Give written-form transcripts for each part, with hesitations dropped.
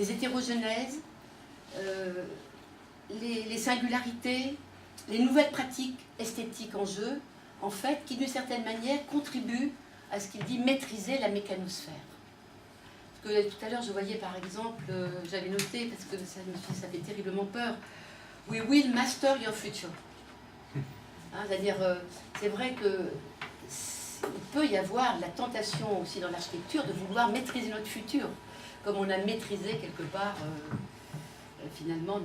les hétérogenèses, les singularités, les nouvelles pratiques esthétiques en jeu, en fait, qui d'une certaine manière contribuent à ce qu'il dit maîtriser la mécanosphère. Parce que tout à l'heure, je voyais par exemple, j'avais noté, parce que ça fait terriblement peur, We will master your future. Hein, c'est-à-dire, c'est vrai qu'il peut y avoir la tentation aussi dans l'architecture de vouloir maîtriser notre futur, comme on a maîtrisé quelque part, finalement,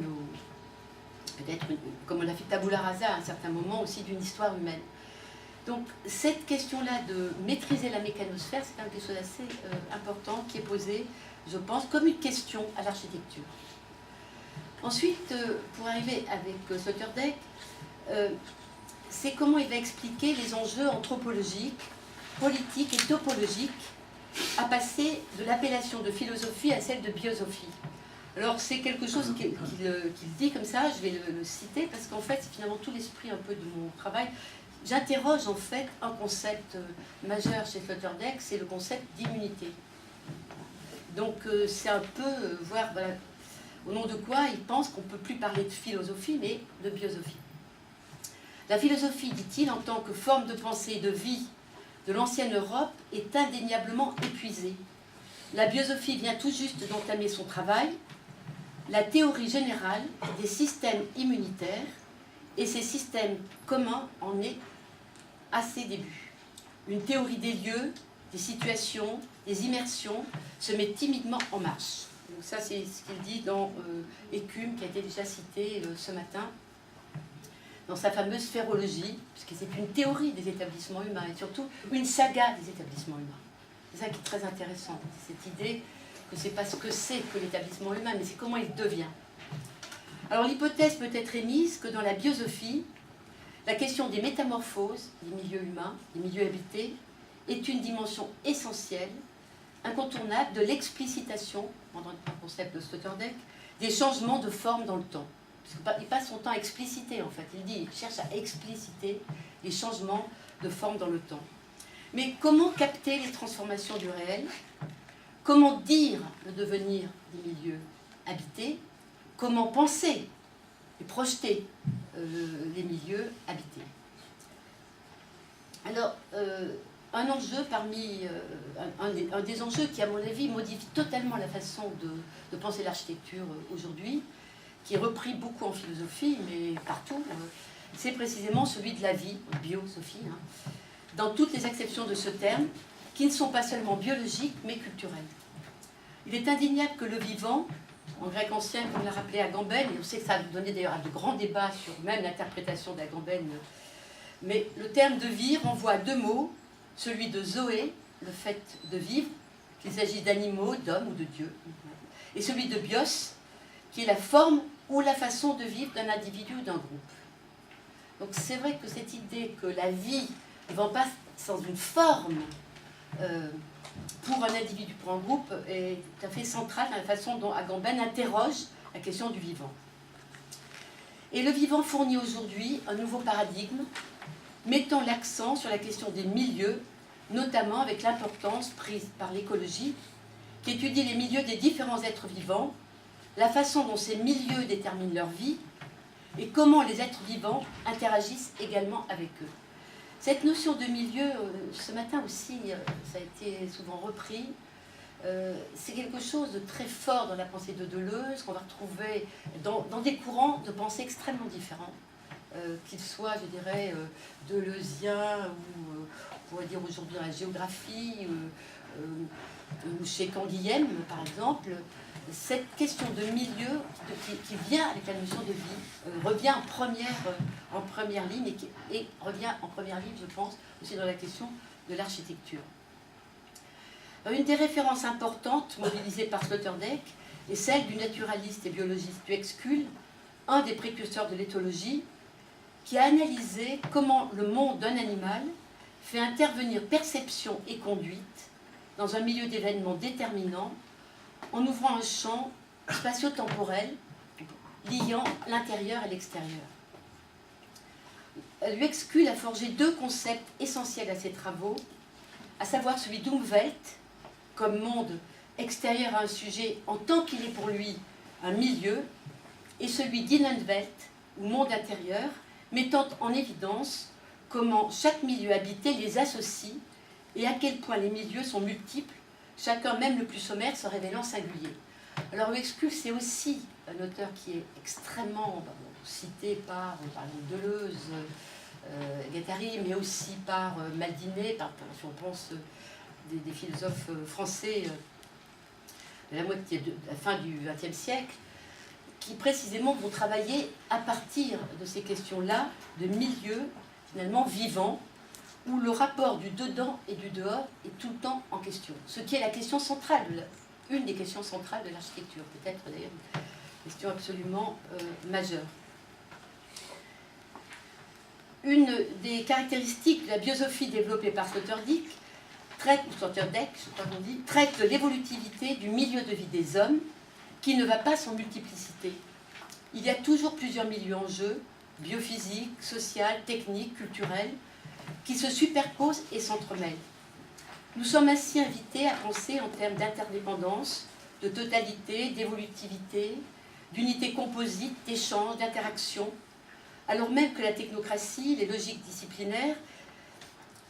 peut-être comme on a fait tabula rasa à un certain moment aussi d'une histoire humaine. Donc cette question-là de maîtriser la mécanosphère, c'est quelque chose d'assez important qui est posé, je pense, comme une question à l'architecture. Ensuite, pour arriver avec Sloterdijk, c'est comment il va expliquer les enjeux anthropologiques, politiques et topologiques à passer de l'appellation de philosophie à celle de biosophie. Alors c'est quelque chose qu'il dit comme ça, je vais le citer, parce qu'en fait c'est finalement tout l'esprit un peu de mon travail. J'interroge en fait un concept majeur chez Sloterdijk, c'est le concept d'immunité. Donc c'est un peu voir voilà, au nom de quoi il pense qu'on ne peut plus parler de philosophie, mais de biosophie. La philosophie, dit-il, en tant que forme de pensée et de vie de l'ancienne Europe, est indéniablement épuisée. La biosophie vient tout juste d'entamer son travail, la théorie générale des systèmes immunitaires et ces systèmes communs en est à ses débuts. Une théorie des lieux, des situations, des immersions se met timidement en marche. Donc ça, c'est ce qu'il dit dans Écume, qui a été déjà cité ce matin, dans sa fameuse sphérologie, puisque c'est une théorie des établissements humains, et surtout une saga des établissements humains. C'est ça qui est très intéressant, cette idée que ce n'est pas ce que c'est que l'établissement humain, mais c'est comment il devient. Alors l'hypothèse peut être émise que dans la biosophie, la question des métamorphoses des milieux humains, des milieux habités, est une dimension essentielle, incontournable de l'explicitation, dans le concept de Sloterdijk, des changements de forme dans le temps. Il passe son temps à expliciter, en fait. Il cherche à expliciter les changements de forme dans le temps. Mais comment capter les transformations du réel? Comment dire le devenir des milieux habités? Comment penser et projeter les milieux habités? Alors, un enjeu un des enjeux qui, à mon avis, modifie totalement la façon de penser l'architecture aujourd'hui, qui est repris beaucoup en philosophie, mais partout, c'est précisément celui de la vie, biosophie, hein, dans toutes les acceptions de ce terme, qui ne sont pas seulement biologiques, mais culturelles. Il est indéniable que le vivant, en grec ancien, comme l'a rappelé Agamben, et on sait que ça a donné d'ailleurs de grands débats sur même l'interprétation d'Agamben, mais le terme de vie renvoie à deux mots, celui de zoé, le fait de vivre, qu'il s'agisse d'animaux, d'hommes ou de dieux, et celui de bios, qui est la forme ou la façon de vivre d'un individu ou d'un groupe. Donc c'est vrai que cette idée que la vie ne va pas sans une forme pour un individu, pour un groupe, est tout à fait centrale dans la façon dont Agamben interroge la question du vivant. Et le vivant fournit aujourd'hui un nouveau paradigme, mettant l'accent sur la question des milieux, notamment avec l'importance prise par l'écologie, qui étudie les milieux des différents êtres vivants, la façon dont ces milieux déterminent leur vie, et comment les êtres vivants interagissent également avec eux. Cette notion de milieu, ce matin aussi, ça a été souvent repris, c'est quelque chose de très fort dans la pensée de Deleuze, qu'on va retrouver dans des courants de pensée extrêmement différents, qu'ils soient, je dirais, deleuziens, ou on pourrait dire aujourd'hui dans la géographie, ou chez Canguilhem, par exemple. Cette question de milieu qui vient avec la notion de vie revient en première ligne et revient en première ligne, je pense, aussi dans la question de l'architecture. Une des références importantes mobilisées par Sloterdijk est celle du naturaliste et biologiste Uexküll, un des précurseurs de l'éthologie, qui a analysé comment le monde d'un animal fait intervenir perception et conduite dans un milieu d'événements déterminants, en ouvrant un champ spatio-temporel liant l'intérieur et l'extérieur. Uexküll a forgé deux concepts essentiels à ses travaux, à savoir celui d'Umwelt, comme monde extérieur à un sujet en tant qu'il est pour lui un milieu, et celui d'Innenwelt, ou monde intérieur, mettant en évidence comment chaque milieu habité les associe et à quel point les milieux sont multiples, chacun, même le plus sommaire, se révélant singulier. Alors Uexclus, c'est aussi un auteur qui est extrêmement cité par Deleuze, Guattari, mais aussi par Maldinet, si on pense des philosophes français de la fin du XXe siècle, qui précisément vont travailler à partir de ces questions-là, de milieux finalement vivants, où le rapport du dedans et du dehors est tout le temps en question. Ce qui est la question centrale, une des questions centrales de l'architecture, peut-être d'ailleurs une question absolument majeure. Une des caractéristiques de la biosophie développée par Sloterdijk traite de l'évolutivité du milieu de vie des hommes, qui ne va pas sans multiplicité. Il y a toujours plusieurs milieux en jeu, biophysiques, social, techniques, culturels, qui se superposent et s'entremêlent. Nous sommes ainsi invités à penser en termes d'interdépendance, de totalité, d'évolutivité, d'unité composite, d'échange, d'interaction, alors même que la technocratie, les logiques disciplinaires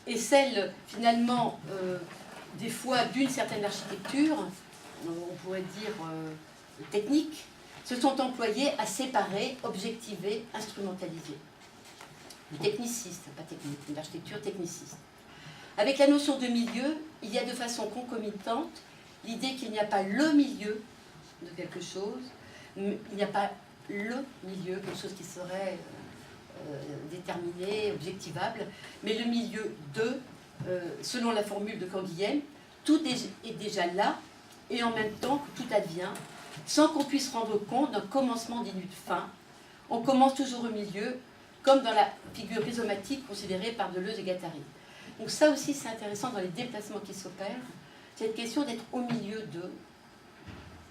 et celles finalement des fois d'une certaine architecture, on pourrait dire technique, se sont employées à séparer, objectiver, instrumentaliser. Le techniciste, pas technique, l'architecture techniciste. Avec la notion de milieu, il y a de façon concomitante l'idée qu'il n'y a pas le milieu de quelque chose, il n'y a pas le milieu, quelque chose qui serait déterminé, objectivable, mais le milieu de, selon la formule de Canguilhem, tout est déjà là, et en même temps que tout advient, sans qu'on puisse rendre compte d'un commencement d'une fin. On commence toujours au milieu, comme dans la figure rhizomatique considérée par Deleuze et Guattari. Donc ça aussi c'est intéressant dans les déplacements qui s'opèrent, cette question d'être au milieu de,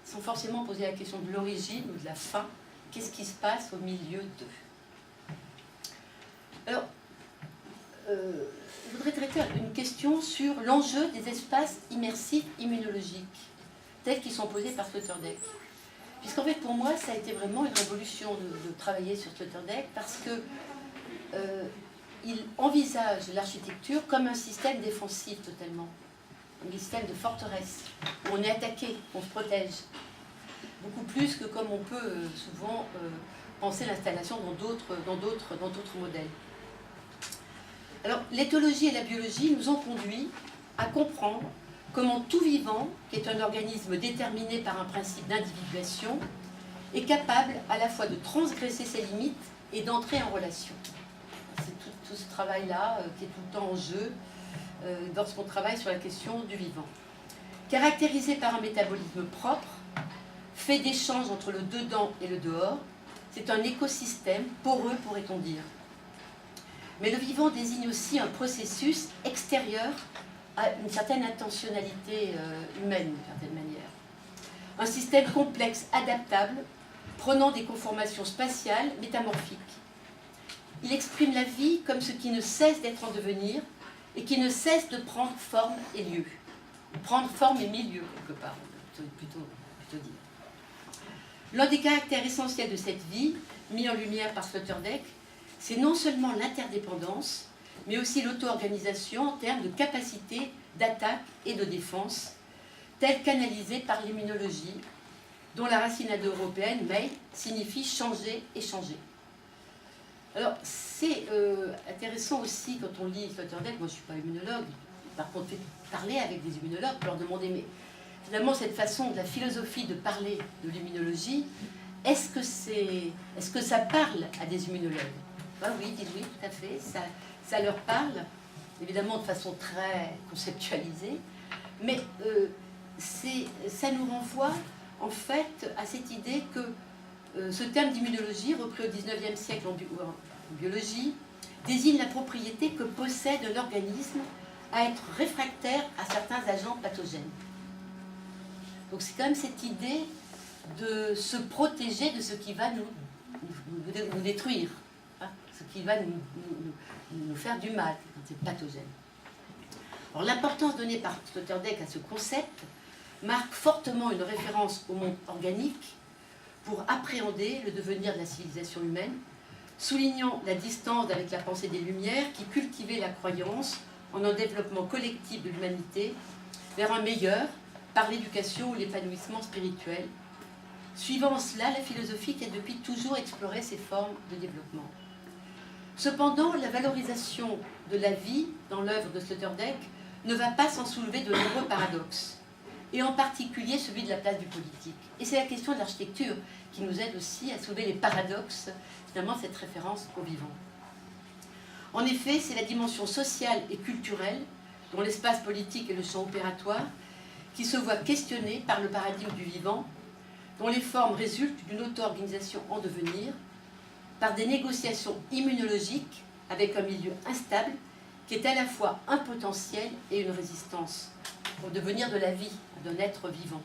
sans forcément poser la question de l'origine ou de la fin, qu'est-ce qui se passe au milieu de. Alors, je voudrais traiter une question sur l'enjeu des espaces immersifs immunologiques, tels qu'ils sont posés par Sloterdijk. Puisqu'en fait, pour moi, ça a été vraiment une révolution de travailler sur Sloterdijk, parce que il envisage l'architecture comme un système défensif totalement, un système de forteresse, où on est attaqué, on se protège. Beaucoup plus que comme on peut souvent penser l'installation dans d'autres modèles. Alors, l'éthologie et la biologie nous ont conduits à comprendre comment tout vivant, qui est un organisme déterminé par un principe d'individuation, est capable à la fois de transgresser ses limites et d'entrer en relation. C'est tout ce travail-là qui est tout le temps en jeu lorsqu'on travaille sur la question du vivant. Caractérisé par un métabolisme propre, fait d'échanges entre le dedans et le dehors, c'est un écosystème poreux, pourrait-on dire. Mais le vivant désigne aussi un processus extérieur à une certaine intentionnalité humaine, d'une certaine manière. Un système complexe, adaptable, prenant des conformations spatiales, métamorphiques. Il exprime la vie comme ce qui ne cesse d'être en devenir et qui ne cesse de prendre forme et lieu. Prendre forme et milieu, quelque part, plutôt dire. L'un des caractères essentiels de cette vie, mis en lumière par Sloterdijk, c'est non seulement l'interdépendance, mais aussi l'auto-organisation en termes de capacité d'attaque et de défense, telle qu'analysée par l'immunologie, dont la racine indo-européenne, May, signifie changer et changer. Alors, c'est intéressant aussi quand on lit Sloterdijk, moi je ne suis pas immunologue, par contre, parler avec des immunologues, leur demander, mais finalement, cette façon de la philosophie de parler de l'immunologie, est-ce que ça parle à des immunologues? Ben oui, ils disent oui, tout à fait, ça leur parle, évidemment de façon très conceptualisée, mais ça nous renvoie en fait à cette idée que ce terme d'immunologie, repris au XIXe siècle en biologie, désigne la propriété que possède l'organisme à être réfractaire à certains agents pathogènes. Donc c'est quand même cette idée de se protéger de ce qui va nous détruire, hein, ce qui va nous faire du mal, quand c'est pathogène. Alors l'importance donnée par Sloterdijk à ce concept marque fortement une référence au monde organique pour appréhender le devenir de la civilisation humaine, soulignant la distance avec la pensée des Lumières qui cultivait la croyance en un développement collectif de l'humanité vers un meilleur par l'éducation ou l'épanouissement spirituel. Suivant cela, la philosophie qui a depuis toujours exploré ces formes de développement. Cependant, la valorisation de la vie dans l'œuvre de Sloterdijk ne va pas sans soulever de nombreux paradoxes, et en particulier celui de la place du politique. Et c'est la question de l'architecture qui nous aide aussi à soulever les paradoxes, finalement, de cette référence au vivant. En effet, c'est la dimension sociale et culturelle, dont l'espace politique est le champ opératoire, qui se voit questionnée par le paradigme du vivant, dont les formes résultent d'une auto-organisation en devenir, par des négociations immunologiques avec un milieu instable qui est à la fois un potentiel et une résistance au devenir de la vie, d'un être vivant.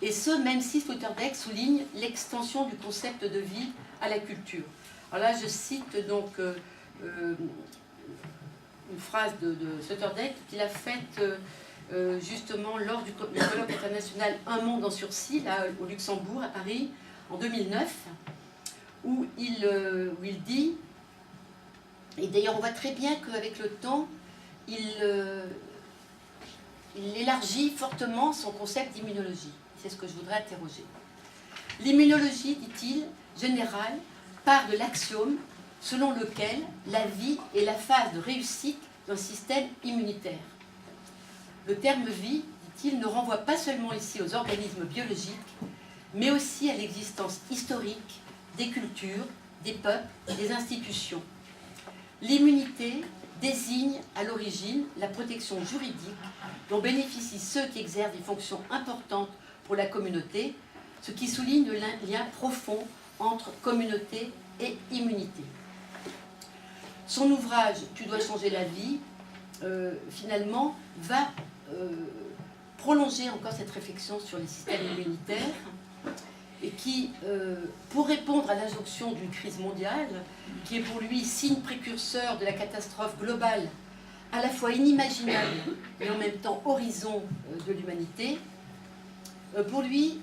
Et ce, même si Sloterdijk souligne l'extension du concept de vie à la culture. Alors là, je cite donc une phrase de Sloterdijk qu'il a faite justement lors du colloque international Un monde en sursis, là au Luxembourg, à Paris, en 2009, où il dit, et d'ailleurs on voit très bien qu'avec le temps, il élargit fortement son concept d'immunologie. C'est ce que je voudrais interroger. L'immunologie, dit-il, générale, part de l'axiome selon lequel la vie est la phase de réussite d'un système immunitaire. Le terme vie, dit-il, ne renvoie pas seulement ici aux organismes biologiques, mais aussi à l'existence historique des cultures, des peuples, des institutions. L'immunité désigne à l'origine la protection juridique dont bénéficient ceux qui exercent des fonctions importantes pour la communauté, ce qui souligne le lien profond entre communauté et immunité. Son ouvrage « Tu dois changer la vie » finalement va prolonger encore cette réflexion sur les systèmes immunitaires et qui, pour répondre à l'injonction d'une crise mondiale, qui est pour lui signe précurseur de la catastrophe globale, à la fois inimaginable et en même temps horizon de l'humanité, pour lui,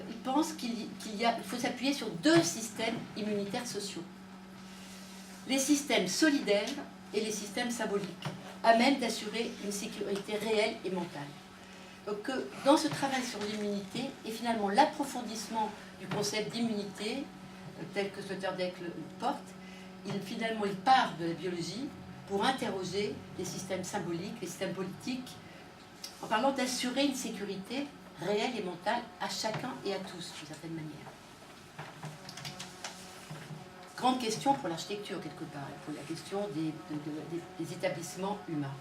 il pense qu'il faut s'appuyer sur deux systèmes immunitaires sociaux. Les systèmes solidaires et les systèmes symboliques, à même d'assurer une sécurité réelle et mentale. Donc, dans ce travail sur l'immunité, et finalement l'approfondissement du concept d'immunité, tel que Sloterdijk le porte, il part de la biologie pour interroger les systèmes symboliques, les systèmes politiques, en parlant d'assurer une sécurité réelle et mentale à chacun et à tous, d'une certaine manière. Grande question pour l'architecture, quelque part, pour la question des établissements humains.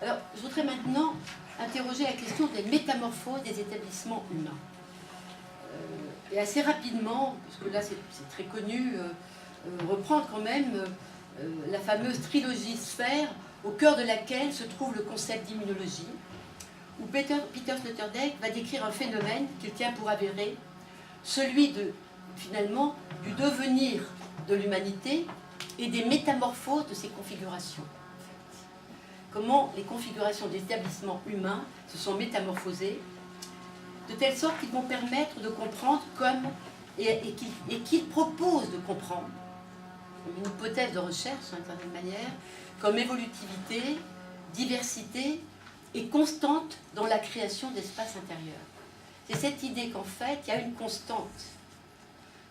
Alors, je voudrais maintenant interroger la question des métamorphoses des établissements humains. Et assez rapidement, puisque là c'est très connu, reprendre quand même la fameuse trilogie sphère, au cœur de laquelle se trouve le concept d'immunologie, où Peter Sloterdijk va décrire un phénomène qu'il tient pour avéré, celui finalement du devenir de l'humanité et des métamorphoses de ses configurations. Comment les configurations des établissements humains se sont métamorphosées, de telle sorte qu'ils vont permettre de comprendre et qu'ils proposent de comprendre, comme une hypothèse de recherche, d'une certaine manière, comme évolutivité, diversité et constante dans la création d'espaces intérieurs. C'est cette idée qu'en fait, il y a une constante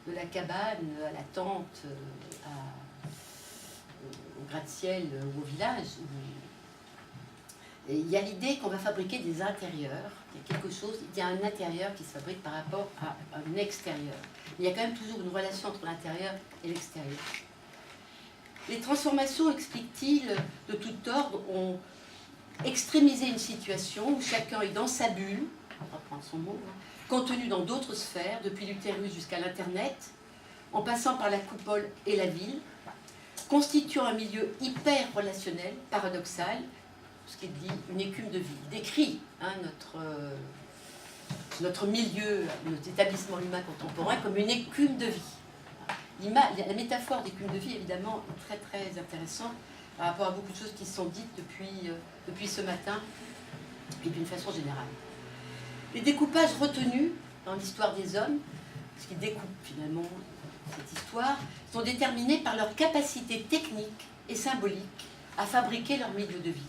de la cabane à la tente, au gratte-ciel ou au village. Et il y a l'idée qu'on va fabriquer des intérieurs. Il y a quelque chose, il y a un intérieur qui se fabrique par rapport à un extérieur. Il y a quand même toujours une relation entre l'intérieur et l'extérieur. Les transformations, explique-t-il, de tout ordre, ont extrémisé une situation où chacun est dans sa bulle, on va reprendre son mot, contenu dans d'autres sphères, depuis l'utérus jusqu'à l'Internet, en passant par la coupole et la ville, constituant un milieu hyper relationnel, paradoxal, ce qu'il dit une écume de vie. Il décrit notre milieu, notre établissement humain contemporain comme une écume de vie. La métaphore d'écume de vie, évidemment, est très très intéressante par rapport à beaucoup de choses qui se sont dites depuis ce matin et d'une façon générale. Les découpages retenus dans l'histoire des hommes, ce qui découpe finalement cette histoire, sont déterminés par leur capacité technique et symbolique à fabriquer leur milieu de vie,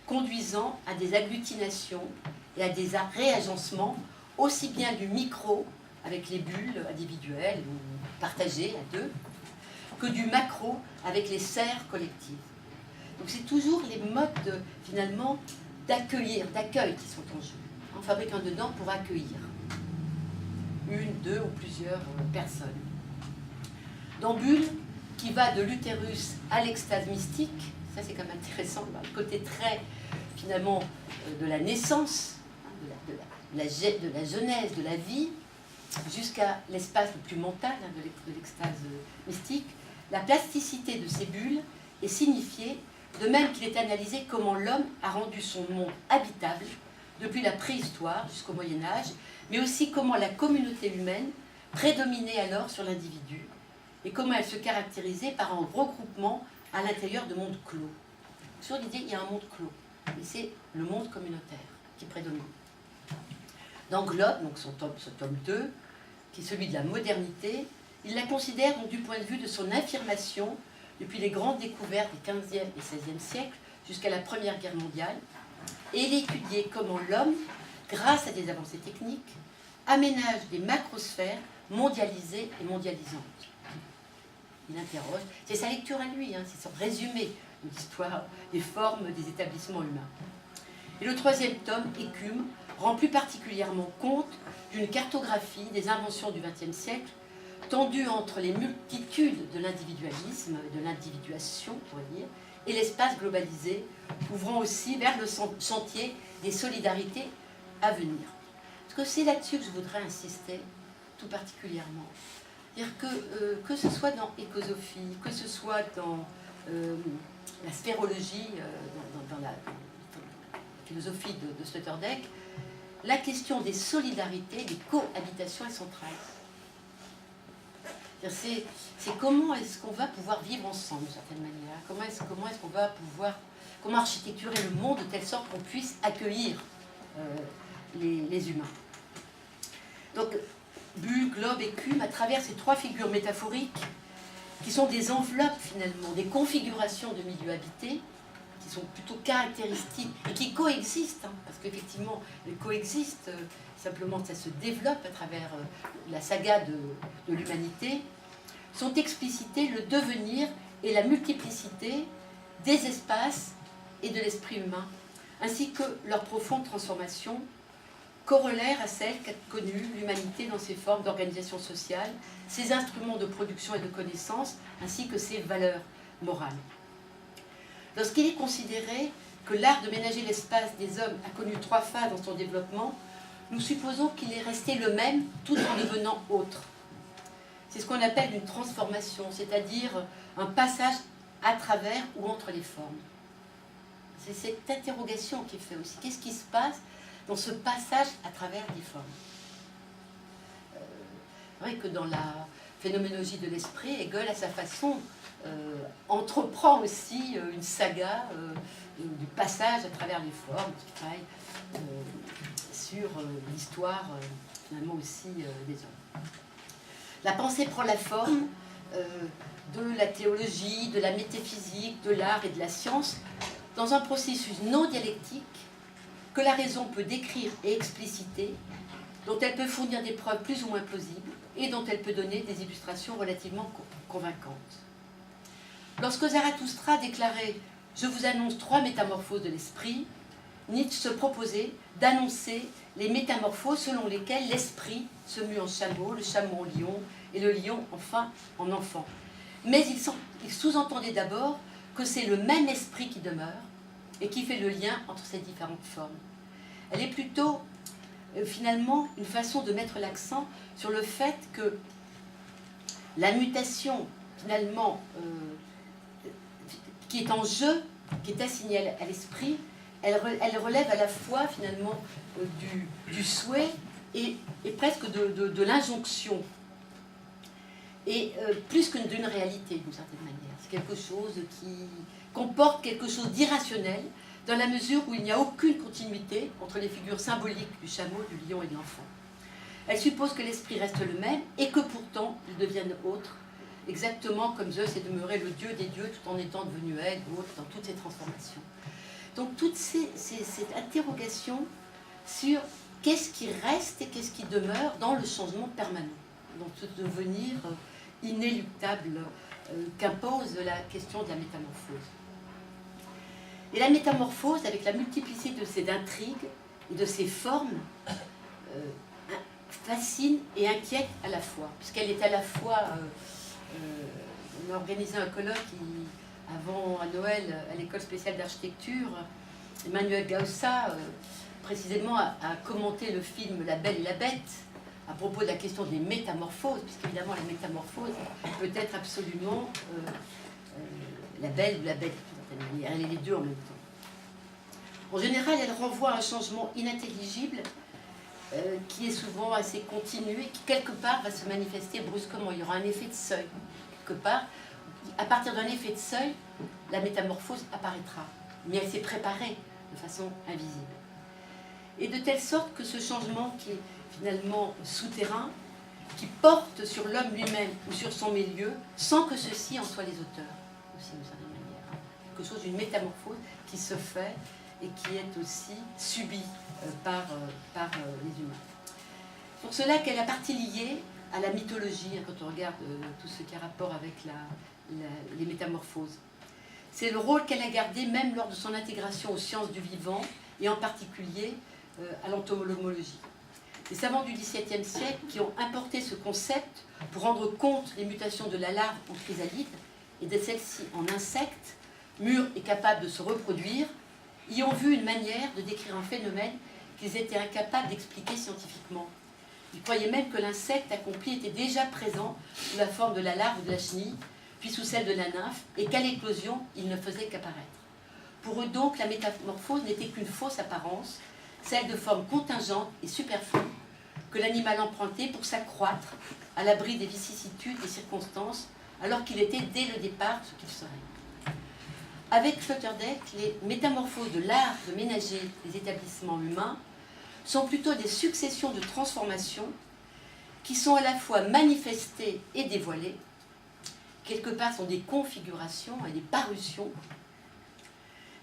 conduisant à des agglutinations et à des réagencements aussi bien du micro, avec les bulles individuelles ou partagées à deux, que du macro, avec les serres collectives. Donc c'est toujours les modes finalement d'accueil qui sont en jeu. On fabrique un dedans pour accueillir une, deux ou plusieurs personnes. Dans Bulle, qui va de l'utérus à l'extase mystique, ça c'est quand même intéressant, le côté très finalement de la naissance, de la genèse, de la vie, jusqu'à l'espace le plus mental de l'extase mystique, la plasticité de ces bulles est signifiée, de même qu'il est analysé comment l'homme a rendu son monde habitable depuis la préhistoire jusqu'au Moyen-Âge, mais aussi comment la communauté humaine prédominait alors sur l'individu et comment elle se caractérisait par un regroupement à l'intérieur de mondes clos. Sur l'idée, il y a un monde clos, et c'est le monde communautaire qui prédomine. Dans Globe, donc ce tome 2, qui est celui de la modernité, il la considère donc du point de vue de son affirmation depuis les grandes découvertes des 15e et 16e siècles jusqu'à la Première Guerre mondiale, et il étudiait comment l'homme, grâce à des avancées techniques, aménage des macrosphères mondialisées et mondialisantes. Il interroge, c'est sa lecture à lui, c'est son résumé de l'histoire des formes des établissements humains. Et le troisième tome, Écume, rend plus particulièrement compte d'une cartographie des inventions du XXe siècle, tendue entre les multitudes de l'individualisme, de l'individuation, on pourrait dire, et l'espace globalisé, ouvrant aussi vers le sentier des solidarités à venir. Parce que c'est là-dessus que je voudrais insister tout particulièrement. C'est-à-dire que ce soit dans Écosophie, que ce soit dans la spérologie, dans la philosophie de Sloterdijk, la question des solidarités, des cohabitations est centrale. C'est comment est-ce qu'on va pouvoir vivre ensemble d'une certaine manière, comment est-ce qu'on va pouvoir, comment architecturer le monde de telle sorte qu'on puisse accueillir les humains. Donc, Bulle, Globe, Écume, à travers ces trois figures métaphoriques, qui sont des enveloppes finalement, des configurations de milieux habités, qui sont plutôt caractéristiques et qui coexistent, parce qu'effectivement, elles coexistent, simplement ça se développe à travers la saga de l'humanité, sont explicités le devenir et la multiplicité des espaces et de l'esprit humain, ainsi que leur profonde transformation, corollaire à celle qu'a connue l'humanité dans ses formes d'organisation sociale, ses instruments de production et de connaissance, ainsi que ses valeurs morales. Lorsqu'il est considéré que l'art de ménager l'espace des hommes a connu trois phases dans son développement, nous supposons qu'il est resté le même tout en devenant autre. C'est ce qu'on appelle une transformation, c'est-à-dire un passage à travers ou entre les formes. C'est cette interrogation qui fait aussi. Qu'est-ce qui se passe dans ce passage à travers les formes? C'est vrai que dans la phénoménologie de l'esprit, Hegel, à sa façon, entreprend aussi une saga du passage à travers les formes, qui travaille sur l'histoire finalement aussi des hommes. La pensée prend la forme de la théologie, de la métaphysique, de l'art et de la science dans un processus non dialectique que la raison peut décrire et expliciter, dont elle peut fournir des preuves plus ou moins plausibles et dont elle peut donner des illustrations relativement convaincantes. Lorsque Zarathustra déclarait « Je vous annonce trois métamorphoses de l'esprit », Nietzsche se proposait d'annoncer les métamorphoses selon lesquelles l'esprit se mue en chameau, le chameau en lion et le lion enfin en enfant. Mais il sous-entendait d'abord que c'est le même esprit qui demeure et qui fait le lien entre ces différentes formes. Elle est plutôt finalement une façon de mettre l'accent sur le fait que la mutation finalement qui est en jeu, qui est assignée à l'esprit, elle relève à la fois finalement du souhait et presque de l'injonction, et plus que d'une réalité d'une certaine manière. C'est quelque chose qui comporte quelque chose d'irrationnel dans la mesure où il n'y a aucune continuité entre les figures symboliques du chameau, du lion et de l'enfant. Elle suppose que l'esprit reste le même et que pourtant ils deviennent autres, exactement comme Zeus est demeuré le dieu des dieux tout en étant devenu aigle ou autre dans toutes ses transformations. Donc toute cette interrogation sur qu'est-ce qui reste et qu'est-ce qui demeure dans le changement permanent, dans ce devenir inéluctable qu'impose la question de la métamorphose. Et la métamorphose, avec la multiplicité de ses intrigues et de ses formes, fascine et inquiète à la fois, puisqu'elle est à la fois... on a organisé un colloque avant à Noël à l'école spéciale d'architecture. Emmanuel Gaussa, précisément, a commenté le film La Belle et la Bête à propos de la question des métamorphoses, puisqu'évidemment la métamorphose peut être absolument la belle ou la bête, d'une certaine manière. Elle est les deux en même temps. En général, elle renvoie à un changement inintelligible qui est souvent assez continu et qui, quelque part, va se manifester brusquement. Il y aura un effet de seuil, quelque part. À partir d'un effet de seuil, la métamorphose apparaîtra. Mais elle s'est préparée de façon invisible. Et de telle sorte que ce changement qui est finalement souterrain, qui porte sur l'homme lui-même ou sur son milieu, sans que ceux-ci en soient les auteurs, aussi d'une certaine manière. Quelque chose d'une métamorphose qui se fait et qui est aussi subie par les humains. Pour cela qu'elle a partie liée à la mythologie, quand on regarde tout ce qui a rapport avec les métamorphoses. C'est le rôle qu'elle a gardé même lors de son intégration aux sciences du vivant, et en particulier à l'entomologie. Les savants du XVIIe siècle qui ont importé ce concept pour rendre compte des mutations de la larve en chrysalide et de celle-ci en insecte, mûre et capable de se reproduire, y ont vu une manière de décrire un phénomène qu'ils étaient incapables d'expliquer scientifiquement. Ils croyaient même que l'insecte accompli était déjà présent sous la forme de la larve ou de la chenille, puis sous celle de la nymphe, et qu'à l'éclosion, il ne faisait qu'apparaître. Pour eux donc, la métamorphose n'était qu'une fausse apparence, celle de forme contingente et superflue, que l'animal empruntait pour s'accroître à l'abri des vicissitudes des circonstances, alors qu'il était dès le départ ce qu'il serait. Avec Sloterdijk, les métamorphoses de l'art de ménager les établissements humains sont plutôt des successions de transformations qui sont à la fois manifestées et dévoilées, quelque part sont des configurations et des parutions,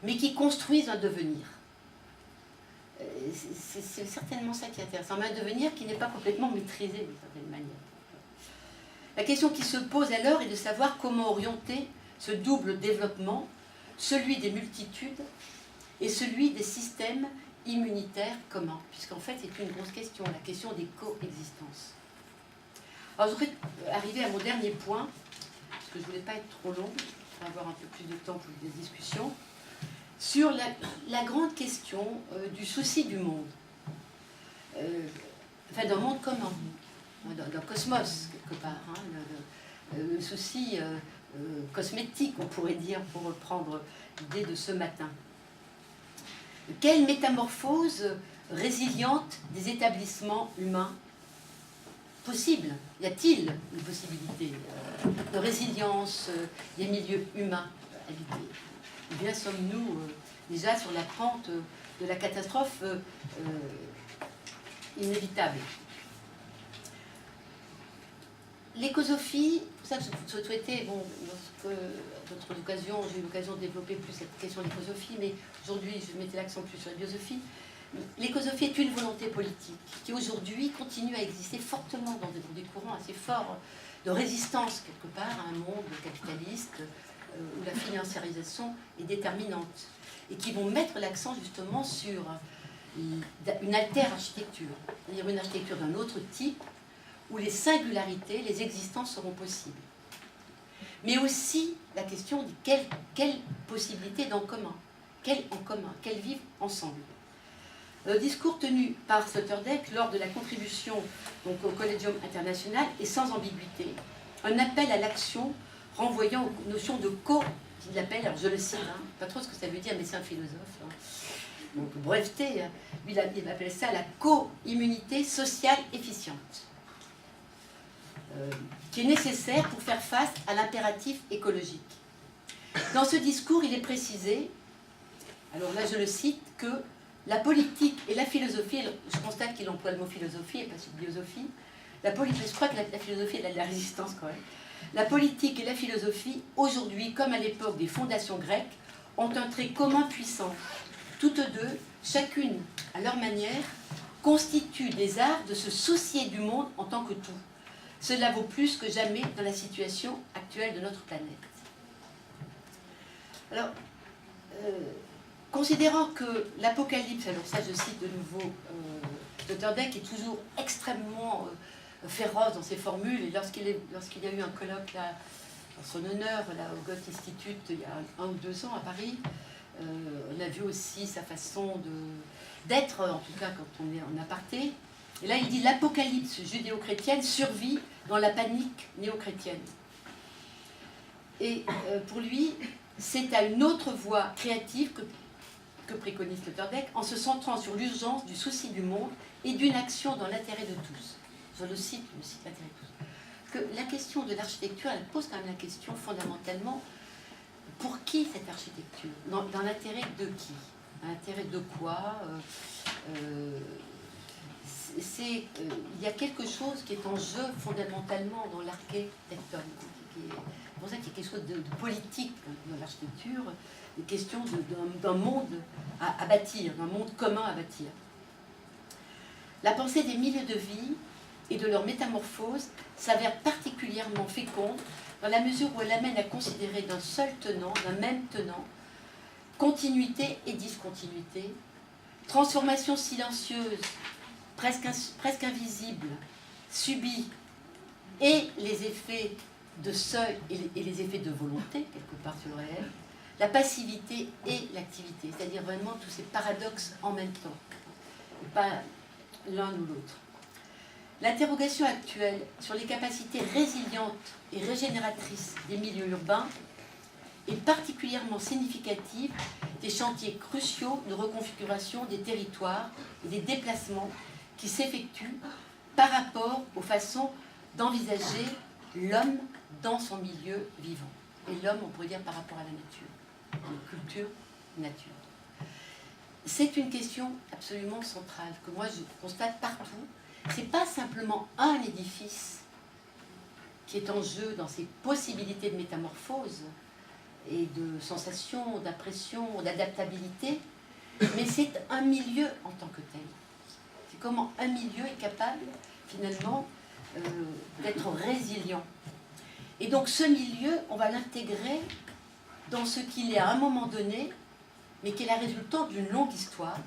mais qui construisent un devenir. C'est certainement ça qui est intéressant, mais un devenir qui n'est pas complètement maîtrisé d'une certaine manière. La question qui se pose alors est de savoir comment orienter ce double développement, celui des multitudes et celui des systèmes immunitaires communs, puisqu'en fait c'est une grosse question, la question des coexistences. Alors je voudrais arriver à mon dernier point, parce que je ne voulais pas être trop long, pour avoir un peu plus de temps pour des discussions, sur la grande question du souci du monde, enfin d'un monde commun, d'un cosmos quelque part, hein, le souci cosmétique, on pourrait dire, pour reprendre l'idée de ce matin. Quelle métamorphose résiliente des établissements humains possible? Y a-t-il une possibilité de résilience des milieux humains habités? Eh bien, sommes-nous déjà sur la pente de la catastrophe inévitable? L'écosophie, pour ça que je souhaitais, bon, d'autres occasions, j'ai eu l'occasion de développer plus cette question de l'écosophie, mais aujourd'hui je mettais l'accent plus sur la biosophie. L'écosophie est une volonté politique qui aujourd'hui continue à exister fortement dans des courants assez forts de résistance quelque part à un monde capitaliste où la financiarisation est déterminante et qui vont mettre l'accent justement sur une alter-architecture, c'est-à-dire une architecture d'un autre type où les singularités, les existences seront possibles. Mais aussi la question de quelle possibilité d'en commun, quels vivent ensemble. Le discours tenu par Sloterdijk lors de la contribution donc, au Collegium International est sans ambiguïté, un appel à l'action renvoyant aux notions de qu'il appelle, alors je le cite, hein, pas trop ce que ça veut dire, mais c'est un philosophe, hein, donc breveté, hein, il appelle ça la co-immunité sociale efficiente, qui est nécessaire pour faire face à l'impératif écologique. Dans ce discours, il est précisé, Alors là, je le cite, que la politique et la philosophie, je constate qu'il emploie le mot philosophie et pas biosophie, je crois que la philosophie est de la résistance quand même. La politique et la philosophie, aujourd'hui comme à l'époque des fondations grecques, ont un trait commun puissant. Toutes deux, chacune à leur manière, constituent des arts de se soucier du monde en tant que tout. Cela vaut plus que jamais dans la situation actuelle de notre planète. Alors, considérant que l'Apocalypse, alors ça je cite de nouveau Sloterdijk, est toujours extrêmement féroce dans ses formules, et lorsqu'il y a eu un colloque là, en son honneur là, au Goethe Institut il y a 1 ou 2 ans à Paris, on a vu aussi sa façon d'être, en tout cas quand on est en aparté. Et là il dit l'Apocalypse judéo-chrétienne survit dans la panique néo-chrétienne. Et pour lui, c'est à une autre voie créative que préconise Sloterdijk, en se centrant sur l'urgence du souci du monde et d'une action dans l'intérêt de tous. Je le cite l'intérêt de tous. Que la question de l'architecture, elle pose quand même la question fondamentalement, pour qui cette architecture? Dans l'intérêt de qui? Dans l'intérêt de quoi? Il y a quelque chose qui est en jeu fondamentalement dans l'architecture. C'est pour ça qu'il y a quelque chose de politique dans l'architecture, des questions d'un monde à bâtir, d'un monde commun à bâtir. La pensée des milieux de vie et de leur métamorphose s'avère particulièrement féconde dans la mesure où elle amène à considérer d'un seul tenant, d'un même tenant, continuité et discontinuité, transformation silencieuse, presque invisible, subie, et les effets de seuil et les effets de volonté, quelque part sur le réel, la passivité et l'activité, c'est-à-dire vraiment tous ces paradoxes en même temps, et pas l'un ou l'autre. L'interrogation actuelle sur les capacités résilientes et régénératrices des milieux urbains est particulièrement significative des chantiers cruciaux de reconfiguration des territoires et des déplacements qui s'effectuent par rapport aux façons d'envisager l'homme dans son milieu vivant. Et l'homme, on pourrait dire, par rapport à la nature, culture, nature. C'est une question absolument centrale que moi je constate partout. C'est pas simplement un édifice qui est en jeu dans ses possibilités de métamorphose et de sensation, d'impression, d'adaptabilité, mais c'est un milieu en tant que tel. C'est comment un milieu est capable, finalement, d'être résilient. Et donc ce milieu, on va l'intégrer dans ce qu'il est à un moment donné, mais qui est la résultante d'une longue histoire.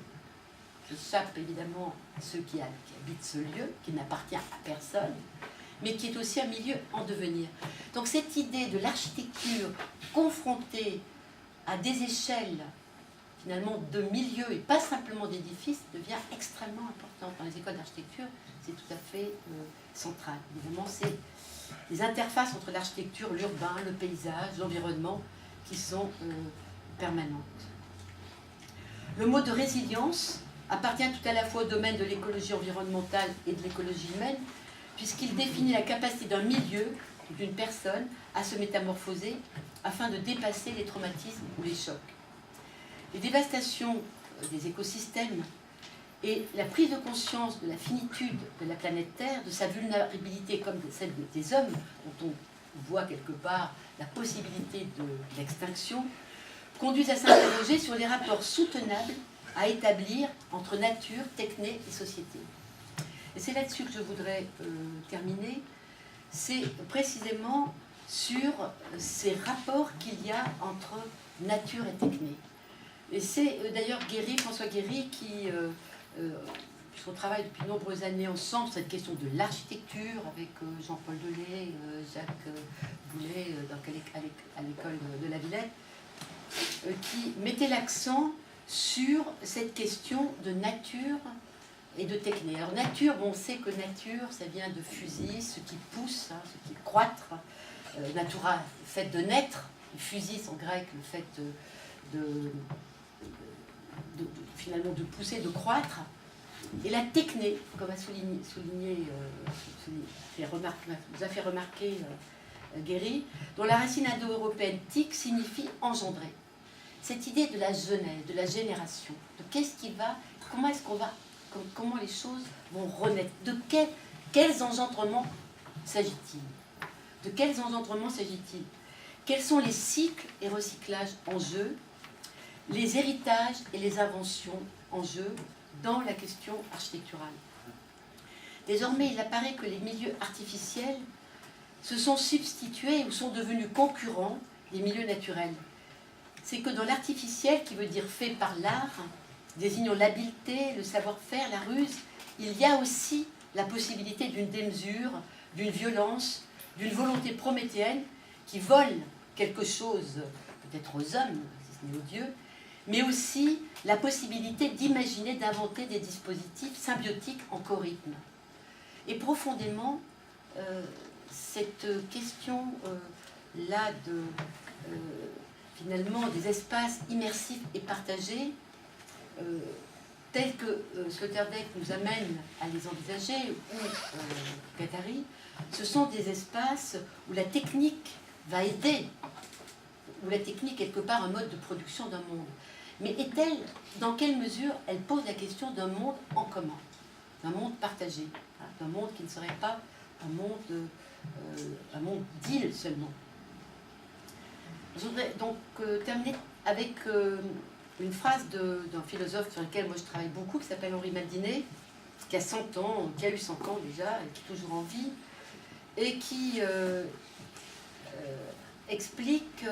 Je sape évidemment à ceux qui habitent ce lieu, qui n'appartient à personne, mais qui est aussi un milieu en devenir. Donc cette idée de l'architecture confrontée à des échelles, finalement, de milieux, et pas simplement d'édifices, devient extrêmement importante. Dans les écoles d'architecture, c'est tout à fait central. Évidemment, c'est les interfaces entre l'architecture, l'urbain, le paysage, l'environnement, qui sont permanentes. Le mot de résilience appartient tout à la fois au domaine de l'écologie environnementale et de l'écologie humaine, puisqu'il définit la capacité d'un milieu, d'une personne, à se métamorphoser afin de dépasser les traumatismes ou les chocs. Les dévastations des écosystèmes et la prise de conscience de la finitude de la planète Terre, de sa vulnérabilité comme celle des hommes, dont on voit quelque part la possibilité de l'extinction, conduisent à s'interroger sur les rapports soutenables à établir entre nature, techné et société. Et c'est là-dessus que je voudrais terminer. C'est précisément sur ces rapports qu'il y a entre nature et techné. Et c'est d'ailleurs François Guéry qui, puisqu'on travaille depuis de nombreuses années ensemble, cette question de l'architecture avec Jean-Paul Delay, Jacques Boulet à l'école de la Villette, qui mettait l'accent sur cette question de nature et de techné. Alors nature, bon, on sait que nature, ça vient de fusis, ce qui pousse, hein, ce qui croître, natura, le fait de naître, fusis en grec, le fait finalement de pousser, de croître, et la techné, comme a nous a fait remarquer Guéry, dont la racine indo-européenne tic signifie engendrer. cette idée de la jeunesse, de la génération, de qu'est-ce qui va, comment les choses vont renaître, de quels engendrements s'agit-il? De quels engendrements s'agit-il? Quels sont les cycles et recyclages en jeu, les héritages et les inventions en jeu dans la question architecturale? Désormais, il apparaît que les milieux artificiels se sont substitués ou sont devenus concurrents des milieux naturels. C'est que dans l'artificiel, qui veut dire fait par l'art, désignant l'habileté, le savoir-faire, la ruse, il y a aussi la possibilité d'une démesure, d'une violence, d'une volonté prométhéenne qui vole quelque chose, peut-être aux hommes, si ce n'est aux dieux, mais aussi la possibilité d'imaginer, d'inventer des dispositifs symbiotiques en co-rythme. Et profondément, cette question-là finalement des espaces immersifs et partagés, tels que Sloterdijk nous amène à les envisager, ou Guattari, ce sont des espaces où la technique va aider, où la technique est quelque part un mode de production d'un monde. Mais est-elle, dans quelle mesure elle pose la question d'un monde en commun, d'un monde partagé, hein, d'un monde qui ne serait pas un monde d'île seulement. Je voudrais donc terminer avec une phrase d'un philosophe sur lequel moi je travaille beaucoup, qui s'appelle Henri Maldinet, qui a 100 ans, qui a eu 100 ans déjà, et qui est toujours en vie, et qui explique,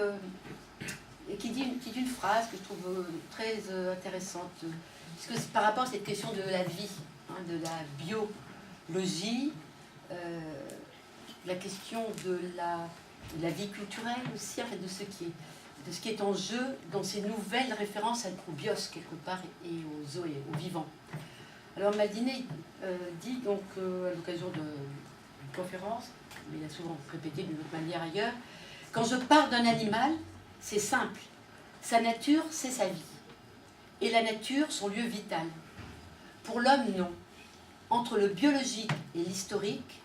et qui dit une phrase que je trouve très intéressante, puisque c'est par rapport à cette question de la vie, hein, de la biologie, la question de la vie culturelle aussi, en fait, de ce qui est en jeu dans ces nouvelles références au bios quelque part et aux zoé, aux vivants. Alors Maldinet dit donc à l'occasion d'une conférence, mais il a souvent répété d'une autre manière ailleurs, quand je parle d'un animal, c'est simple, sa nature c'est sa vie, et la nature son lieu vital. Pour l'homme non. Entre le biologique et l'historique,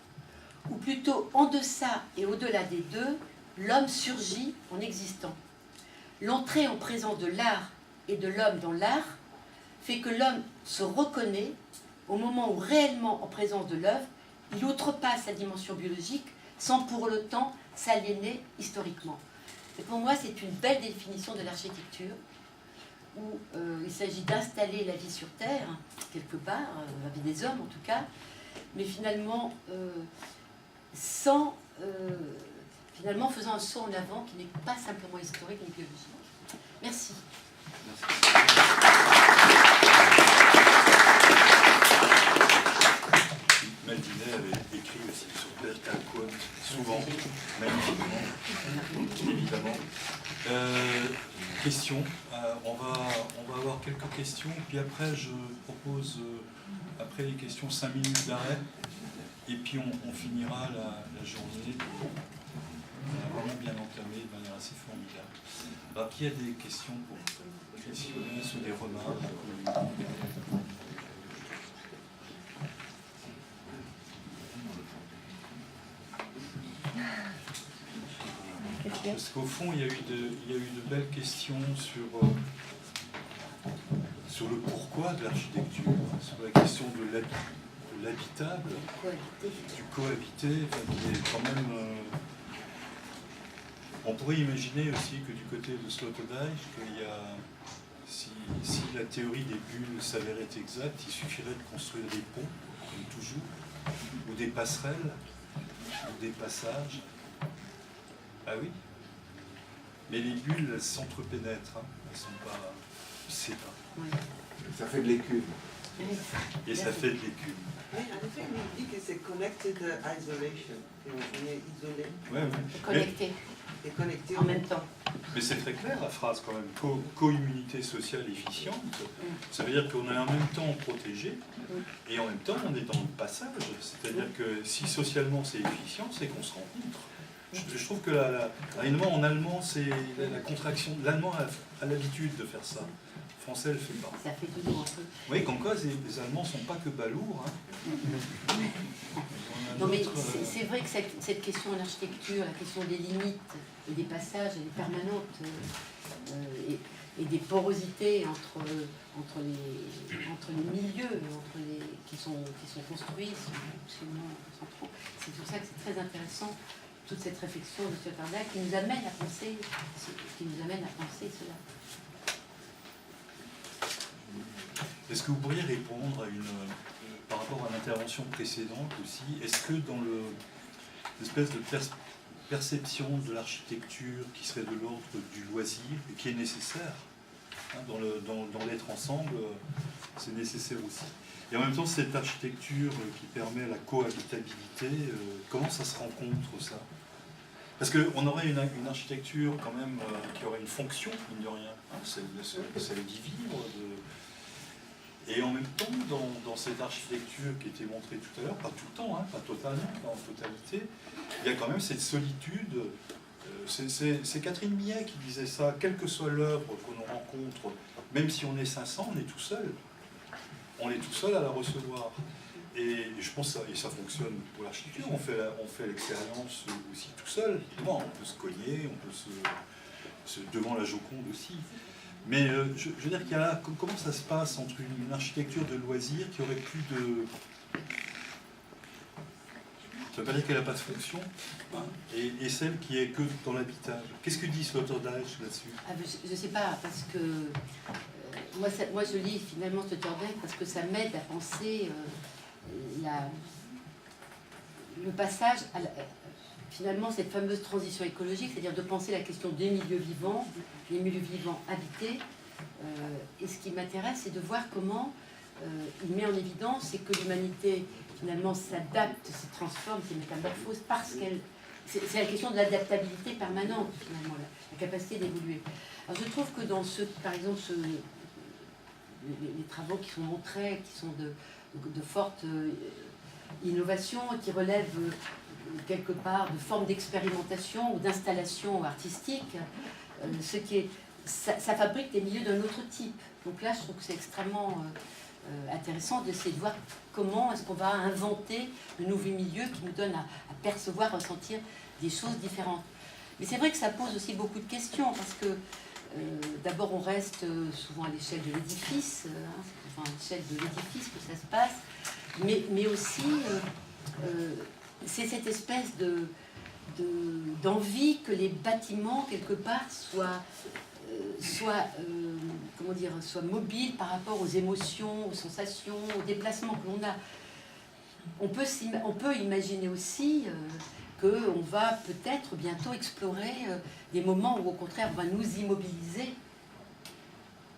ou plutôt en deçà et au-delà des deux, l'homme surgit en existant. L'entrée en présence de l'art et de l'homme dans l'art fait que l'homme se reconnaît au moment où réellement en présence de l'œuvre, il outrepasse sa dimension biologique sans pour autant s'aliéner historiquement. Et pour moi, c'est une belle définition de l'architecture où il s'agit d'installer la vie sur Terre, quelque part, la vie des hommes en tout cas, mais finalement finalement faisant un saut en avant qui n'est pas simplement historique ni biologique. Merci. Maldinet avait écrit aussi sur Bertal Quote, souvent, magnifiquement, évidemment. Questions. On va avoir quelques questions, puis après je propose, après les questions, 5 minutes d'arrêt, et puis on finira la journée. On a vraiment bien entamé de manière assez formidable. Alors, qui a des questions pour questionner ou des remarques? Parce qu'au fond, il y a eu de belles questions sur le pourquoi de l'architecture, sur la question de l'habitable, du cohabité, qui est quand même... on pourrait imaginer aussi que du côté de Sloterdijk, qu'il y a, si la théorie des bulles s'avérait exacte, il suffirait de construire des ponts, comme toujours, ou des passerelles, ou des passages. Ah oui? Mais les bulles, elles s'entrepénètrent, hein. Elles ne sont pas séparées. Ça fait de l'écume. Et ça fait de l'écume. Mais en effet, il dit que c'est connected isolation. On est isolé. Ouais. Connecté. Et connecté En même temps. Mais c'est très clair la phrase quand même. Co-immunité sociale efficiente. Ça veut dire qu'on est en même temps protégé et en même temps on est dans le passage. C'est-à-dire que si socialement c'est efficient, c'est qu'on se rencontre. Je trouve que l'allemand en allemand, c'est la contraction. L'allemand a l'habitude de faire ça. Le français ne le fait pas. Ça fait toujours un peu. Oui, comme quoi les Allemands ne sont pas que balourds. Hein. Non, mais c'est vrai que cette question en architecture, la question des limites et des passages, elle est permanente. et des porosités entre les milieux qui sont construits, sont absolument centraux. C'est pour ça que c'est très intéressant, toute cette réflexion de Sloterdijk qui nous amène à penser cela. Est-ce que vous pourriez répondre par rapport à l'intervention précédente aussi, est-ce que dans l'espèce de perception de l'architecture qui serait de l'ordre du loisir et qui est nécessaire, hein, dans l'être ensemble, c'est nécessaire aussi. Et en même temps, cette architecture qui permet la cohabitabilité, comment ça se rencontre ça? Parce qu'on aurait une architecture quand même qui aurait une fonction, mine de rien, hein, celle d'y vivre. Et en même temps, dans cette architecture qui était montrée tout à l'heure, pas tout le temps, hein, pas totalement, pas en totalité, il y a quand même cette solitude. C'est Catherine Millet qui disait ça, quelle que soit l'œuvre qu'on rencontre, même si on est 500, on est tout seul. On est tout seul à la recevoir. Et je pense que ça fonctionne pour l'architecture, on fait l'expérience aussi tout seul. Évidemment, on peut se cogner, on peut devant la Joconde aussi. Mais je veux dire qu'il y a là, comment ça se passe entre une architecture de loisirs qui aurait plus de... Ça ne veut pas dire qu'elle n'a pas de fonction, hein, et celle qui est que dans l'habitage. Qu'est-ce que dit Sloterdijk là-dessus? Je ne sais pas, parce que moi je lis finalement Sloterdijk parce que ça m'aide à penser le passage à finalement cette fameuse transition écologique, c'est-à-dire de penser la question des milieux vivants, les milieux vivants habités. Et ce qui m'intéresse, c'est de voir comment il met en évidence c'est que l'humanité finalement s'adapte, se transforme, se métamorphose parce qu'elle... C'est la question de l'adaptabilité permanente, finalement, la capacité d'évoluer. Alors je trouve que dans par exemple, les travaux qui sont montrés, qui sont de fortes innovations, qui relèvent quelque part de formes d'expérimentation ou d'installation artistique, ça fabrique des milieux d'un autre type. Donc là, je trouve que c'est extrêmement intéressant d'essayer de voir comment est-ce qu'on va inventer de nouveaux milieux qui nous donnent à percevoir, ressentir des choses différentes. Mais c'est vrai que ça pose aussi beaucoup de questions, parce que d'abord on reste souvent à l'échelle de l'édifice, c'est souvent à l'échelle de l'édifice que ça se passe, mais aussi c'est cette espèce d'envie que les bâtiments, quelque part, soient mobiles par rapport aux émotions, aux sensations, aux déplacements que l'on a. On peut imaginer aussi qu'on va peut-être bientôt explorer des moments où, au contraire, on va nous immobiliser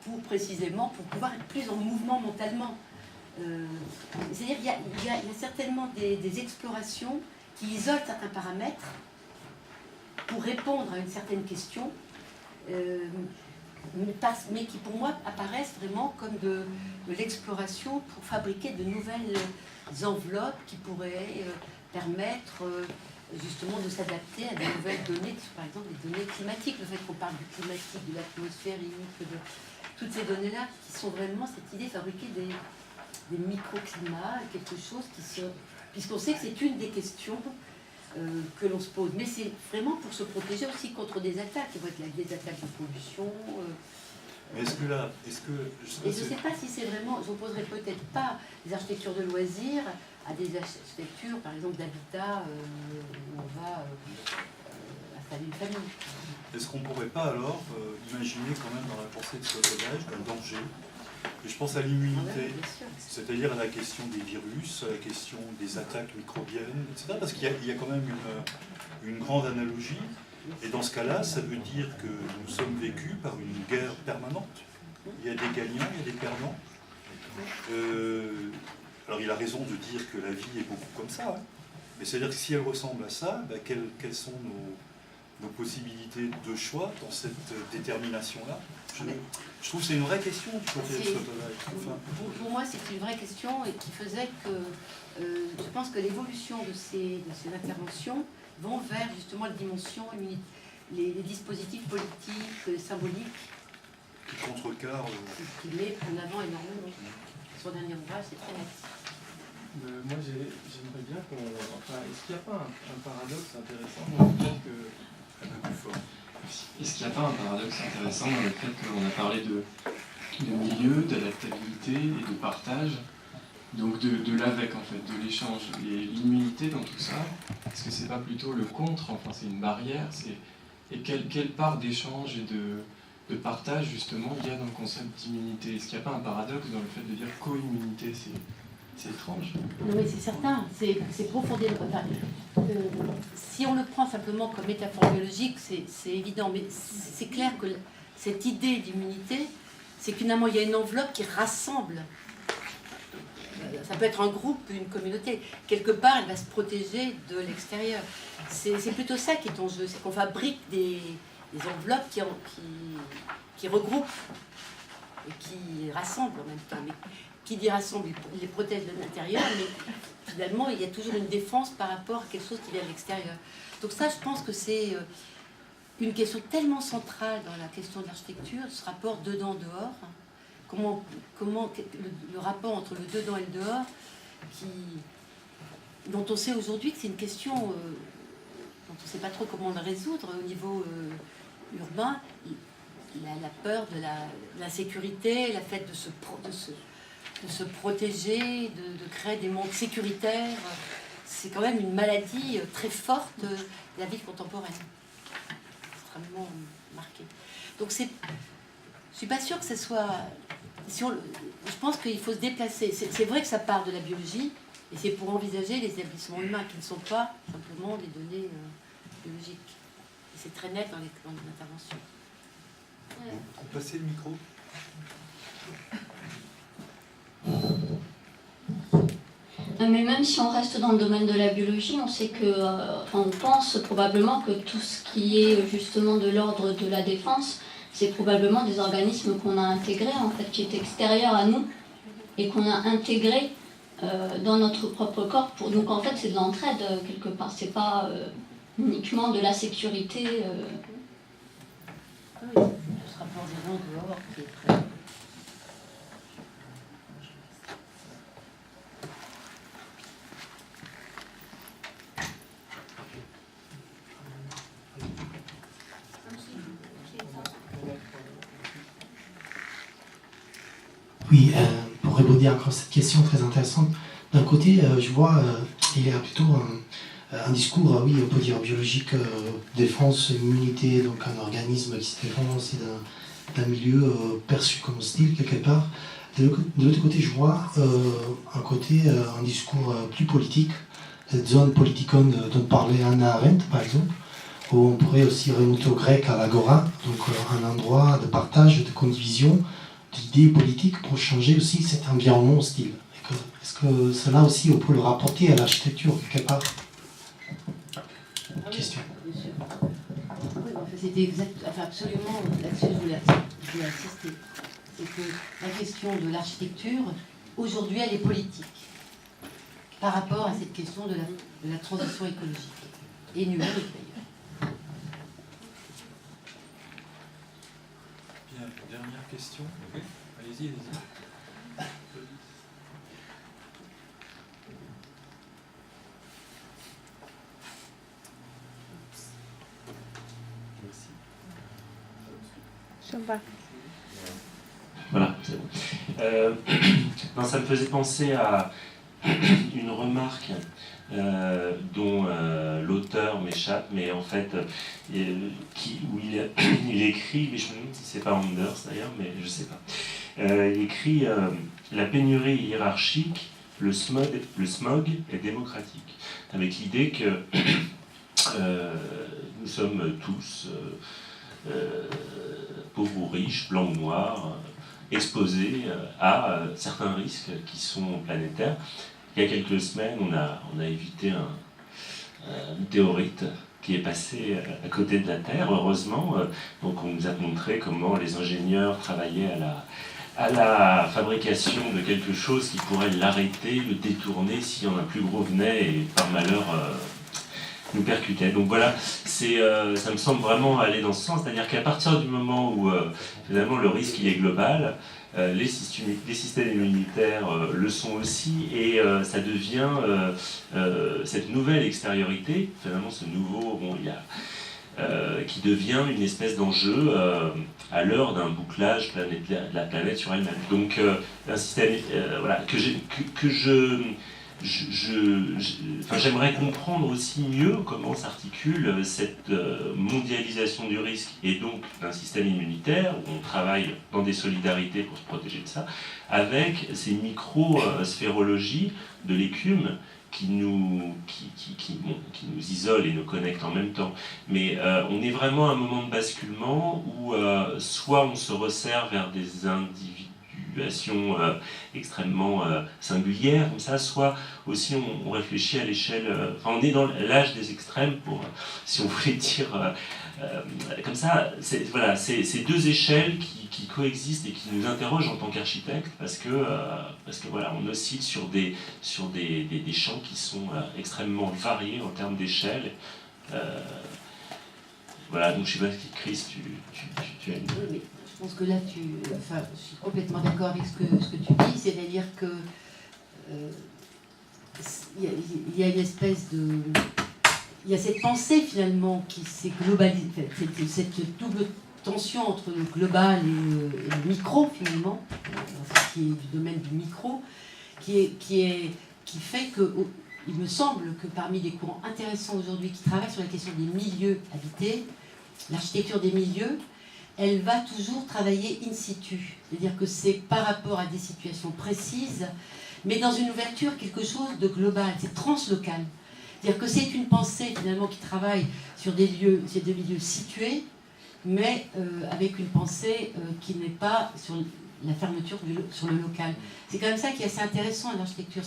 pour pouvoir être plus en mouvement mentalement. C'est-à-dire qu'il y a certainement des explorations qui isolent certains paramètres pour répondre à une certaine question, mais qui pour moi apparaissent vraiment comme de l'exploration pour fabriquer de nouvelles enveloppes qui pourraient permettre justement de s'adapter à de nouvelles données, par exemple des données climatiques, le fait qu'on parle du climatique, de l'atmosphérique, de toutes ces données-là qui sont vraiment cette idée de fabriquer des microclimats, quelque chose puisqu'on sait que c'est une des questions que l'on se pose. Mais c'est vraiment pour se protéger aussi contre des attaques, qui vont être des attaques de pollution. Mais est-ce que là, et je ne sais pas si c'est vraiment, je n'opposerai peut-être pas des architectures de loisirs à des architectures, par exemple, d'habitat où on va installer une famille. Est-ce qu'on ne pourrait pas alors imaginer quand même dans la pensée de Sloterdijk un danger? Et je pense à l'immunité, c'est-à-dire à la question des virus, à la question des attaques microbiennes, etc. Parce qu'il y a quand même une grande analogie. Et dans ce cas-là, ça veut dire que nous sommes vécus par une guerre permanente. Il y a des gagnants, il y a des perdants. Alors il a raison de dire que la vie est beaucoup comme ça. Hein. Mais c'est-à-dire que si elle ressemble à ça, quelles sont nos possibilités de choix dans cette détermination-là? Je trouve que c'est une vraie question du côté de Sloterdijk. Pour moi, c'est une vraie question et qui faisait que je pense que l'évolution de ces interventions vont vers justement les dimensions, les dispositifs politiques, symboliques. Qui contrecarrent. Qui met en avant énormément. Son dernier ouvrage, c'est très net. Moi, j'aimerais bien qu'on... Enfin, est-ce qu'il n'y a pas un paradoxe intéressant dans le fait que... Un peu plus fort. Est-ce qu'il n'y a pas un paradoxe intéressant dans le fait qu'on a parlé de milieu, d'adaptabilité et de partage, donc de l'avec en fait, de l'échange. Et l'immunité dans tout ça, est-ce que c'est pas plutôt le contre, enfin c'est une barrière, et quelle part d'échange et de partage justement il y a dans le concept d'immunité? Est-ce qu'il n'y a pas un paradoxe dans le fait de dire co-immunité? C'est étrange. Non mais c'est certain, c'est profondément... Enfin, si on le prend simplement comme métaphore biologique, c'est évident, mais c'est clair que cette idée d'immunité, c'est que finalement il y a une enveloppe qui rassemble. Ça peut être un groupe, une communauté. Quelque part, elle va se protéger de l'extérieur. C'est plutôt ça qui est en jeu, c'est qu'on fabrique des enveloppes qui regroupent et qui rassemblent en même temps. Mais qui dit rassemble, il les protège de l'intérieur, mais finalement, il y a toujours une défense par rapport à quelque chose qui vient de l'extérieur. Donc ça, je pense que c'est une question tellement centrale dans la question de l'architecture, ce rapport dedans-dehors. Comment le rapport entre le dedans et le dehors, dont on sait aujourd'hui que c'est une question dont on ne sait pas trop comment le résoudre au niveau urbain, la peur de l'insécurité, la fait de se protéger, de créer des mondes sécuritaires, c'est quand même une maladie très forte de la vie contemporaine, extrêmement marquée. Donc je suis pas sûre que ce soit... je pense qu'il faut se déplacer. C'est vrai que ça part de la biologie, et c'est pour envisager les établissements humains qui ne sont pas simplement des données biologiques. Et c'est très net dans les interventions. Vous passez le micro. Mais même si on reste dans le domaine de la biologie, on sait que, on pense probablement que tout ce qui est justement de l'ordre de la défense, c'est probablement des organismes qu'on a intégrés, en fait, qui est extérieurs à nous et qu'on a intégrés dans notre propre corps. Donc en fait, c'est de l'entraide quelque part. C'est pas uniquement de la sécurité. Oui, ce rapport dedans-dehors qui est très... Oui, pour rebondir encore cette question très intéressante, d'un côté, je vois, il y a plutôt un discours, oui, on peut dire biologique, défense, immunité, donc un organisme qui se défend aussi d'un milieu perçu comme hostile quelque part. De l'autre côté, je vois un discours plus politique, cette zone politikon dont parlait Hannah Arendt, par exemple, où on pourrait aussi remonter au grec à l'agora, donc un endroit de partage, de condivision, d'idées politiques pour changer aussi cet environnement hostile. Est-ce que cela aussi, on peut le rapporter à l'architecture quelque part? Question. Bien sûr. Oui, en fait, c'était absolument là-dessus je voulais insister. C'est que la question de l'architecture, aujourd'hui, elle est politique par rapport à cette question de la transition écologique et numérique d'ailleurs. Bien, dernière question. Oui. Allez-y, allez-y. Voilà, c'est bon. Non, ça me faisait penser à une remarque dont l'auteur m'échappe, mais en fait, où il écrit, mais je me demande si c'est pas Anders d'ailleurs, mais je sais pas. Il écrit la pénurie hiérarchique, le smog est démocratique, avec l'idée que nous sommes tous pauvres ou riches, blancs ou noirs, exposés à certains risques qui sont planétaires. Il y a quelques semaines, on a évité un météorite qui est passé à côté de la Terre, heureusement. Donc on nous a montré comment les ingénieurs travaillaient à la fabrication de quelque chose qui pourrait l'arrêter, le détourner si un plus gros venait et par malheur nous percutait. Donc voilà, ça me semble vraiment aller dans ce sens, c'est-à-dire qu'à partir du moment où finalement le risque il est global, les systèmes immunitaires le sont aussi, et ça devient cette nouvelle extériorité, finalement ce nouveau, bon, il y a qui devient une espèce d'enjeu à l'heure d'un bouclage de la planète sur elle-même. Donc un système voilà, j'aimerais comprendre aussi mieux comment s'articule cette mondialisation du risque et donc d'un système immunitaire où on travaille dans des solidarités pour se protéger de ça, avec ces micro-sphérologies de l'écume qui nous isole et nous connecte en même temps. Mais on est vraiment à un moment de basculement où soit on se resserre vers des individuations extrêmement singulières, comme ça, soit aussi on réfléchit à l'échelle... on est dans l'âge des extrêmes, pour, si on voulait dire... comme ça, voilà, c'est deux échelles qui coexistent et qui nous interrogent en tant qu'architectes parce que voilà, on oscille sur des champs qui sont extrêmement variés en termes d'échelle. Voilà, donc je sais pas si Chris, tu as une... Oui, mais je pense que là, je suis complètement d'accord avec ce que tu dis, c'est-à-dire que il y a une espèce de... Il y a cette pensée finalement qui s'est globalisée, cette double tension entre le global et le micro finalement, ce qui est du domaine du micro, qui fait que, il me semble que parmi les courants intéressants aujourd'hui qui travaillent sur la question des milieux habités, l'architecture des milieux, elle va toujours travailler in situ, c'est-à-dire que c'est par rapport à des situations précises, mais dans une ouverture quelque chose de global, c'est translocal. C'est-à-dire que c'est une pensée finalement qui travaille sur des milieux situés, mais avec une pensée qui n'est pas sur la fermeture sur le local. C'est quand même ça qui est assez intéressant à l'architecture.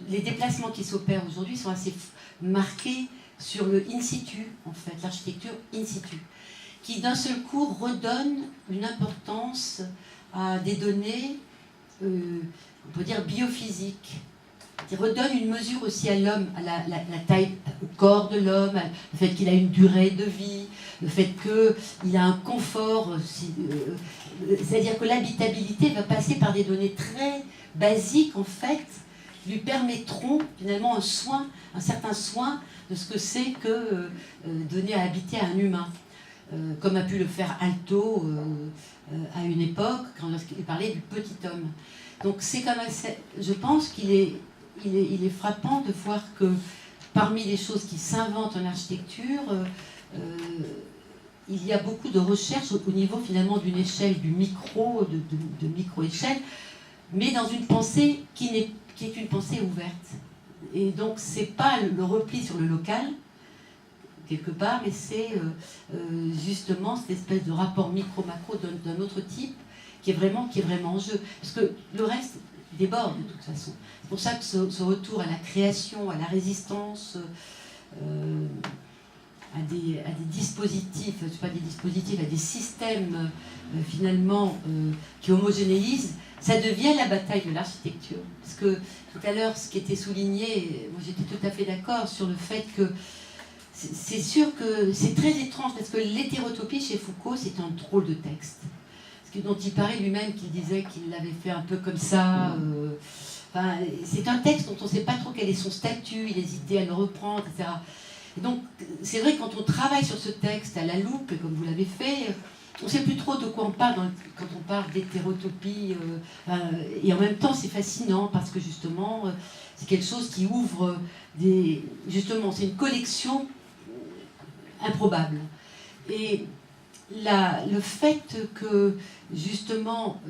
Les déplacements qui s'opèrent aujourd'hui sont assez marqués sur le in situ, en fait, l'architecture in situ, qui d'un seul coup redonne une importance à des données, on peut dire biophysiques, qui redonne une mesure aussi à l'homme, à la taille, au corps de l'homme, le fait qu'il a une durée de vie, le fait qu'il a un confort, c'est-à-dire que l'habitabilité va passer par des données très basiques, en fait, qui lui permettront finalement un certain soin de ce que c'est que donner à habiter à un humain, comme a pu le faire Alto à une époque, quand il parlait du petit homme. Donc c'est quand même, je pense qu'il est frappant de voir que parmi les choses qui s'inventent en architecture, il y a beaucoup de recherches au niveau finalement d'une échelle du micro, de micro-échelle, mais dans une pensée qui est une pensée ouverte. Et donc c'est pas le repli sur le local, quelque part, mais c'est justement cette espèce de rapport micro-macro d'un autre type qui est vraiment en jeu. Parce que le reste déborde de toute façon. C'est pour ça que ce retour à la création, à la résistance, à des dispositifs, pas des dispositifs, à des systèmes finalement qui homogénéisent, ça devient la bataille de l'architecture. Parce que tout à l'heure, ce qui était souligné, moi j'étais tout à fait d'accord sur le fait que c'est sûr que c'est très étrange, parce que l'hétérotopie chez Foucault, c'est un drôle de texte. Dont il paraît lui-même qu'il disait qu'il l'avait fait un peu comme ça. C'est un texte dont on ne sait pas trop quel est son statut, il hésitait à le reprendre, etc. Et donc, c'est vrai que quand on travaille sur ce texte à la loupe, comme vous l'avez fait, on ne sait plus trop de quoi on parle quand on parle d'hétérotopie. Et en même temps, c'est fascinant parce que justement, c'est quelque chose qui ouvre des... Justement, c'est une collection improbable. Et le fait que justement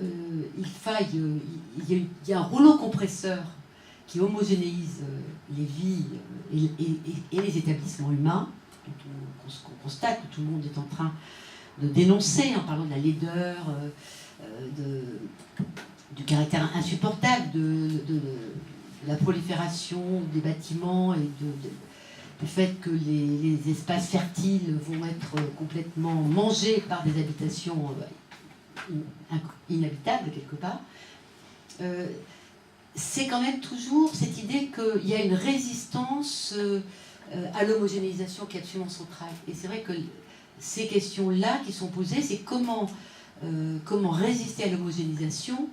il y a un rouleau compresseur qui homogénéise les vies et les établissements humains, qu'on constate que tout le monde est en train de dénoncer en parlant de la laideur, du caractère insupportable de la prolifération des bâtiments et du fait que les espaces fertiles vont être complètement mangés par des habitations inhabitables quelque part, c'est quand même toujours cette idée qu'il y a une résistance à l'homogénéisation qui est absolument centrale. Et c'est vrai que ces questions-là qui sont posées, c'est comment résister à l'homogénéisation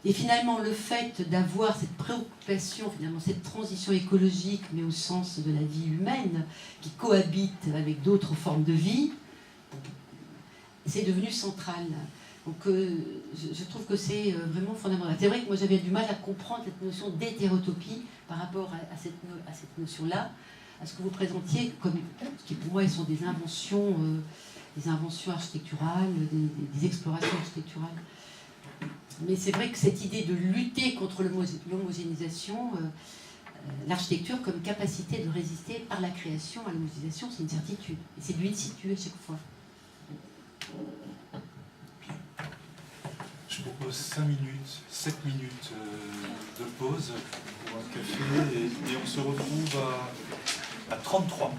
Et finalement, le fait d'avoir cette préoccupation, finalement, cette transition écologique, mais au sens de la vie humaine, qui cohabite avec d'autres formes de vie, c'est devenu central. Donc je trouve que c'est vraiment fondamental. C'est vrai que moi j'avais du mal à comprendre cette notion d'hétérotopie par rapport à cette notion-là, à ce que vous présentiez, comme, qui pour moi sont des inventions architecturales, des explorations architecturales. Mais c'est vrai que cette idée de lutter contre l'homogénéisation, l'architecture comme capacité de résister par la création à l'homogénéisation, c'est une certitude. Et c'est lui de situer à chaque fois. Je propose 5 minutes, 7 minutes de pause pour un café et on se retrouve à 33.